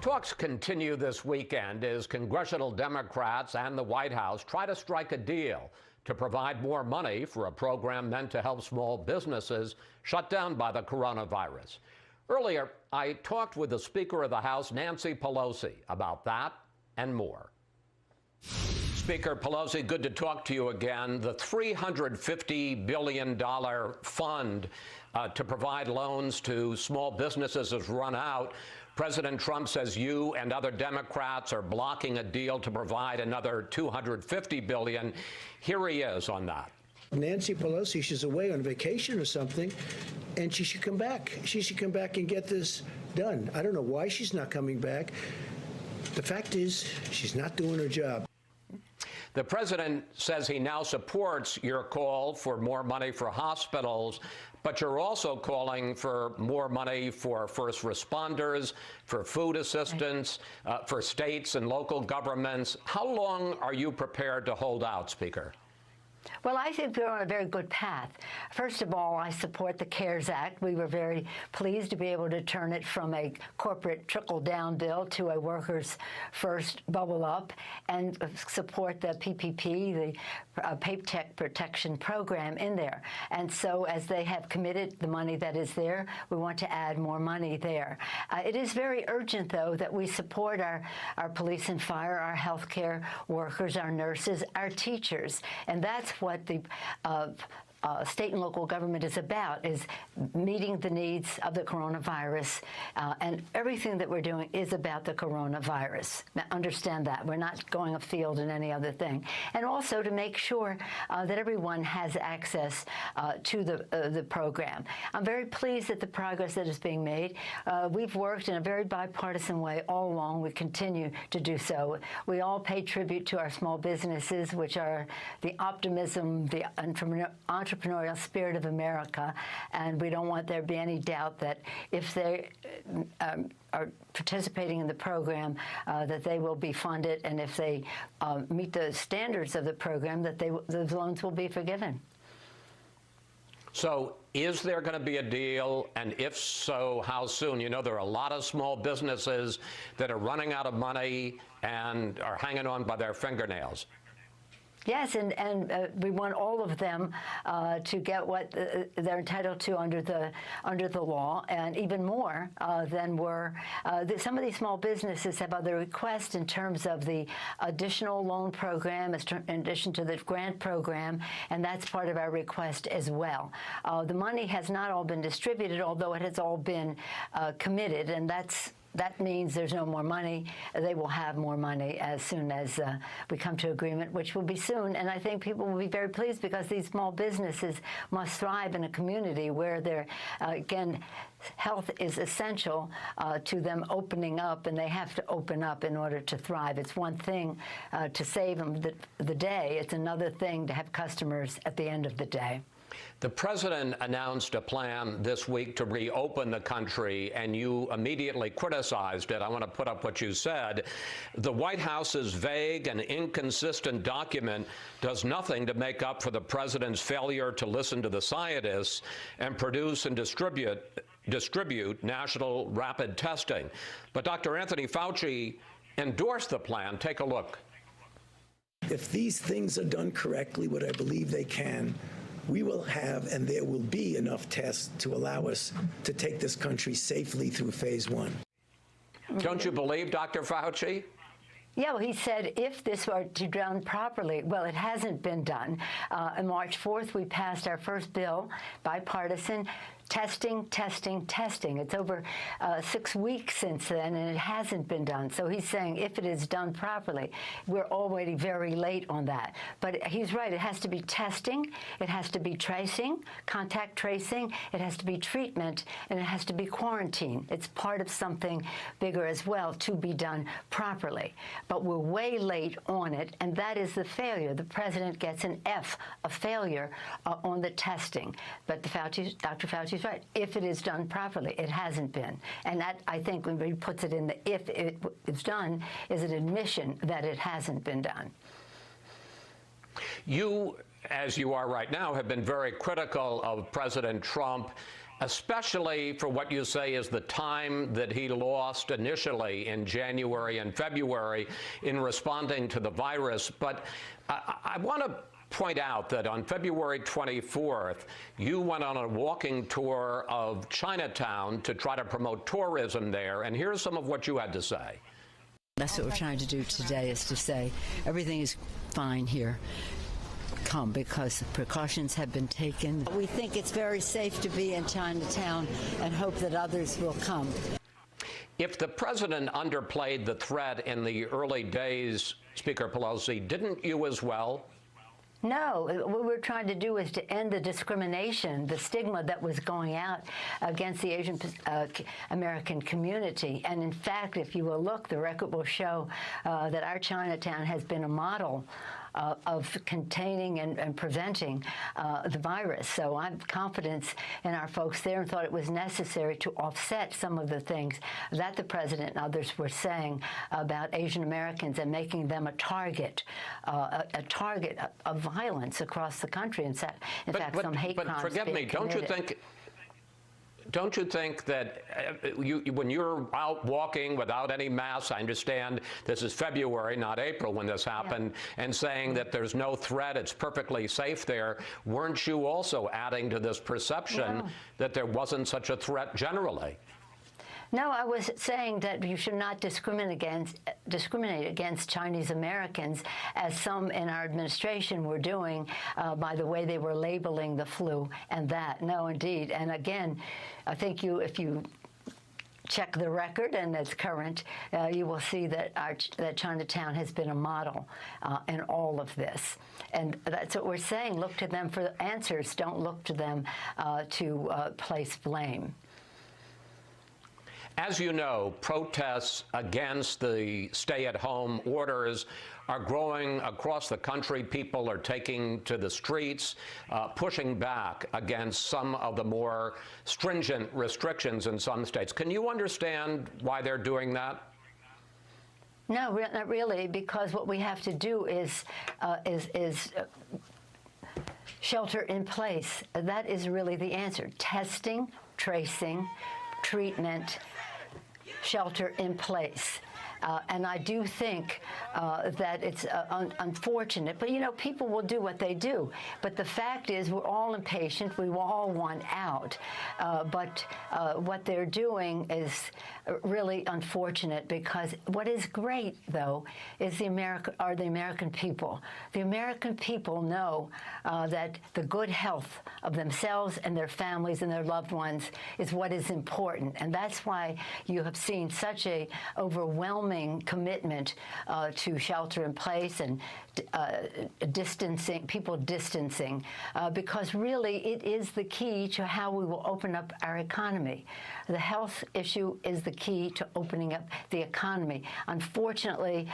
Talks continue this weekend as congressional Democrats and the White House try to strike a deal to provide more money for a program meant to help small businesses shut down by the coronavirus. Earlier, I talked with the Speaker of the House, Nancy Pelosi, about that and more. Speaker Pelosi, good to talk to you again. The $350 billion fund to provide loans to small businesses has run out. President Trump says you and other Democrats are blocking a deal to provide another $250 billion. Here he is on that. Nancy Pelosi, she's away on vacation or something, and she should come back. She should come back and get this done. I don't know why she's not coming back. The fact is, she's not doing her job. The president says he now supports your call for more money for hospitals, but you're also calling for more money for first responders, for food assistance, for states and local governments. How long are you prepared to hold out, Speaker? Well, I think we're on a very good path. First of all, I support the CARES Act. We were very pleased to be able to turn it from a corporate trickle-down bill to a workers' first bubble up, and support the PPP, the Paycheck Protection Program in there. And so as they have committed the money that is there, we want to add more money there. It is very urgent, though, that we support our police and fire, our healthcare workers, our nurses, our teachers. And that's what the state and local government is about, is meeting the needs of the coronavirus, and everything that we're doing is about the coronavirus. Now, understand that. We're not going afield in any other thing. And also to make sure that everyone has access to the program. I'm very pleased at the progress that is being made. We've worked in a very bipartisan way all along. We continue to do so. We all pay tribute to our small businesses, which are the optimism, the entrepreneurial spirit of America, and we don't want there to be any doubt that if they are participating in the program, that they will be funded, and if they meet the standards of the program, that those loans will be forgiven. So is there going to be a deal, and if so, how soon? You know, there are a lot of small businesses that are running out of money and are hanging on by their fingernails. Yes, and we want all of them to get what they're entitled to under the law, and even more than some of these small businesses have other requests in terms of the additional loan program, in addition to the grant program, and that's part of our request as well. The money has not all been distributed, although it has all been committed, and that means there's no more money. They will have more money as soon as we come to agreement, which will be soon. And I think people will be very pleased, because these small businesses must thrive in a community where their, again, health is essential to them opening up, and they have to open up in order to thrive. It's one thing to save them the day. It's another thing to have customers at the end of the day. The president announced a plan this week to reopen the country, and you immediately criticized it. I want to put up what you said. The White House's vague and inconsistent document does nothing to make up for the president's failure to listen to the scientists and produce and distribute national rapid testing. But Dr. Anthony Fauci endorsed the plan. Take a look. If these things are done correctly, what I believe they can, we will have, and there will be, enough tests to allow us to take this country safely through phase one. Don't you believe Dr. Fauci? Yeah, well, he said if this were to be done properly. Well, it hasn't been done. On March 4th, we passed our first bill, bipartisan, testing, testing, testing. It's over 6 weeks since then, and it hasn't been done. So he's saying if it is done properly, we're already very late on that. But he's right. It has to be testing. It has to be tracing, contact tracing. It has to be treatment, and it has to be quarantine. It's part of something bigger as well to be done properly. But we're way late on it, and that is the failure. The president gets an F, a failure on the testing. But Dr. Fauci's right. If it is done properly, it hasn't been. And that, I think, when he puts it in the if it is done, is an admission that it hasn't been done. You, as you are right now, have been very critical of President Trump especially for what you say is the time that he lost initially in January and February in responding to the virus. But I want to point out that on February 24th, you went on a walking tour of Chinatown to try to promote tourism there, and here's some of what you had to say. That's what we're trying to do today, is to say everything is fine here. Come, because precautions have been taken. We think it's very safe to be in Chinatown and hope that others will come. If the president underplayed the threat in the early days, Speaker Pelosi, didn't you as well? No, what we're trying to do is to end the discrimination, the stigma that was going out against the Asian American community. And in fact, if you will look, the record will show that our Chinatown has been a model of containing and preventing the virus. So I have confidence in our folks there and thought it was necessary to offset some of the things that the president and others were saying about Asian Americans and making them a target of violence across the country. In fact, some hate crimes. But forgive me, don't you think that when you're out walking without any masks, I understand this is February, not April when this happened, and saying that there's no threat, it's perfectly safe there, weren't you also adding to this perception that there wasn't such a threat generally? No, I was saying that you should not discriminate against Chinese Americans, as some in our administration were doing by the way they were labeling the flu and that. No, indeed. And again, I think if you check the record, and it's current, you will see that that Chinatown has been a model in all of this. And that's what we're saying. Look to them for answers. Don't look to them to place blame. As you know, protests against the stay-at-home orders are growing across the country. People are taking to the streets, pushing back against some of the more stringent restrictions in some states. Can you understand why they're doing that? No, not really, because what we have to do is shelter in place. That is really the answer. Testing, tracing, treatment, shelter in place. And I do think that it's unfortunate. But, you know, people will do what they do. But the fact is we're all impatient. We all want out. But what they're doing is really unfortunate, because what is great, though, is the American people. The American people know that the good health of themselves and their families and their loved ones is what is important. And that's why you have seen such a overwhelming commitment to shelter in place and distancing, people distancing, because really it is the key to how we will open up our economy. The health issue is the key to opening up the economy. Unfortunately,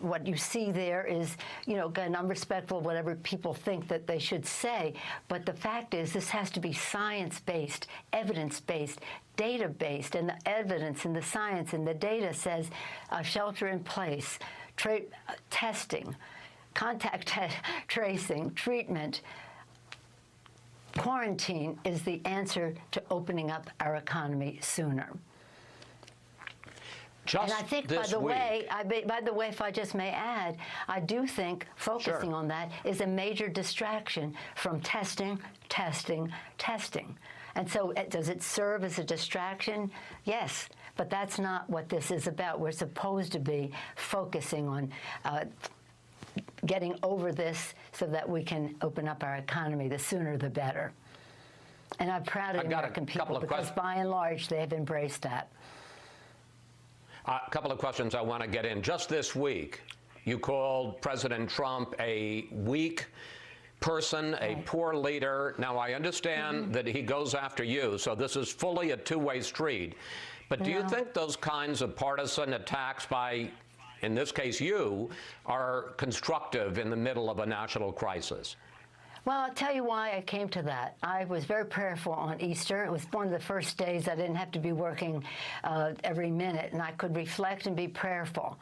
what you see there is, you know, again, I'm respectful of whatever people think that they should say, but the fact is this has to be science-based, evidence-based, data-based, and the evidence and the science and the data says shelter in place, testing, contact tracing, treatment, quarantine is the answer to opening up our economy sooner. And I think, by the way, if I just may add, I do think focusing on that is a major distraction from testing, testing, testing. And so does it serve as a distraction? Yes, but that's not what this is about. We're supposed to be focusing on getting over this so that we can open up our economy. The sooner, the better. And I'm proud of the American people because, by and large, they have embraced that. A couple of questions I want to get in. Just this week, you called President Trump a weak person, a poor leader. Now, I understand that he goes after you, so this is fully a two-way street. But do you think those kinds of partisan attacks by, in this case, you, are constructive in the middle of a national crisis? Well, I'll tell you why I came to that. I was very prayerful on Easter. It was one of the first days I didn't have to be working every minute, and I could reflect and be prayerful.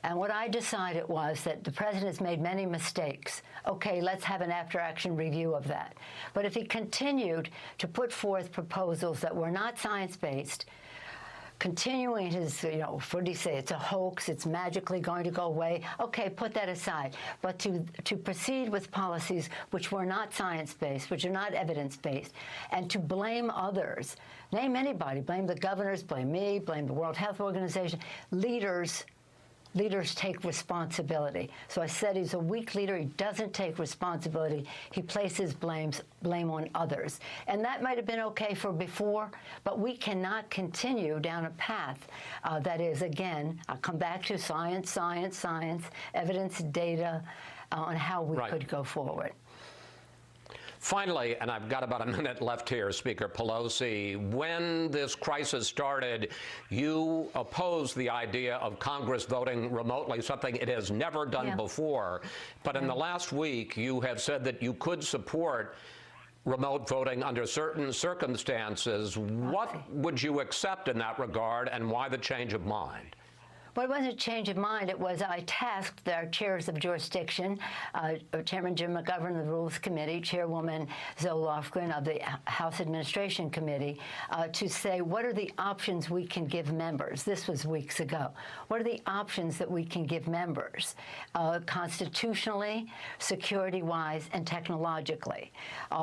And what I decided was that the president has made many mistakes. Okay, let's have an after-action review of that. But if he continued to put forth proposals that were not science-based, continuing his, what did he say? It's a hoax. It's magically going to go away. Okay, put that aside. But to proceed with policies which were not science-based, which are not evidence-based, and to blame others, name anybody, blame the governors, blame me, blame the World Health Organization, leaders take responsibility. So I said he's a weak leader. He doesn't take responsibility. He places blame on others. And that might have been okay for before, but we cannot continue down a path that is, again, I'll come back to science, evidence, data on how we could go forward. Finally, and I've got about a minute left here, Speaker Pelosi, when this crisis started, you opposed the idea of Congress voting remotely, something it has never done before. But in the last week, you have said that you could support remote voting under certain circumstances. What would you accept in that regard, and why the change of mind? Well, it wasn't a change of mind. It was I tasked our chairs of jurisdiction, Chairman Jim McGovern of the Rules Committee, Chairwoman Zoe Lofgren of the House Administration Committee, to say what are the options we can give members. This was weeks ago. What are the options that we can give members constitutionally, security-wise, and technologically?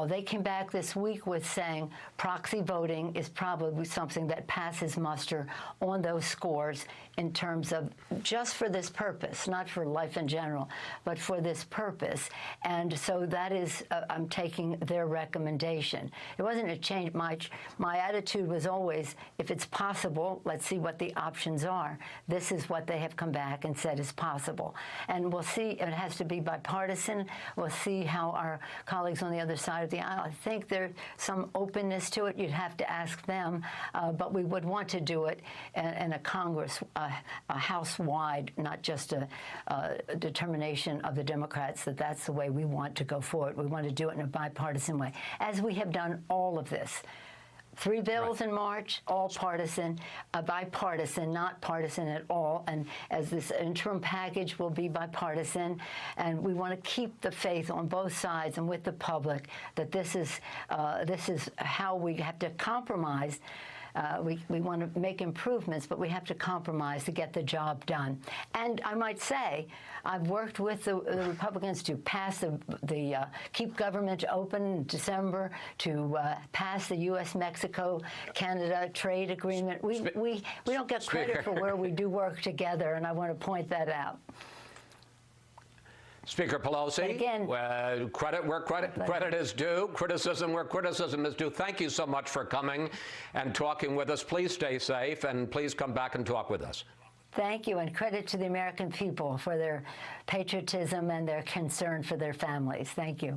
They came back this week with saying proxy voting is probably something that passes muster on those scores in terms of just for this purpose, not for life in general, but for this purpose. And so that is, I'm taking their recommendation. It wasn't a change. My attitude was always, if it's possible, let's see what the options are. This is what they have come back and said is possible. And we'll see, it has to be bipartisan. We'll see how our colleagues on the other side of the aisle, I think there's some openness to it. You'd have to ask them, but we would want to do it in a Congress, a House-wide, not just a determination of the Democrats that that's the way we want to go forward. We want to do it in a bipartisan way, as we have done all of this. 3 bills in March, all partisan, bipartisan, not partisan at all. And as this interim package will be bipartisan, and we want to keep the faith on both sides and with the public that this is how we have to compromise. We want to make improvements, but we have to compromise to get the job done. And I might say, I've worked with the Republicans to pass the Keep Government Open in December, to pass the U.S.-Mexico-Canada trade agreement. We don't get credit for where we do work together, and I want to point that out. Speaker Pelosi, again, credit where credit is due, criticism where criticism is due. Thank you so much for coming and talking with us. Please stay safe, and please come back and talk with us. Thank you, and credit to the American people for their patriotism and their concern for their families. Thank you.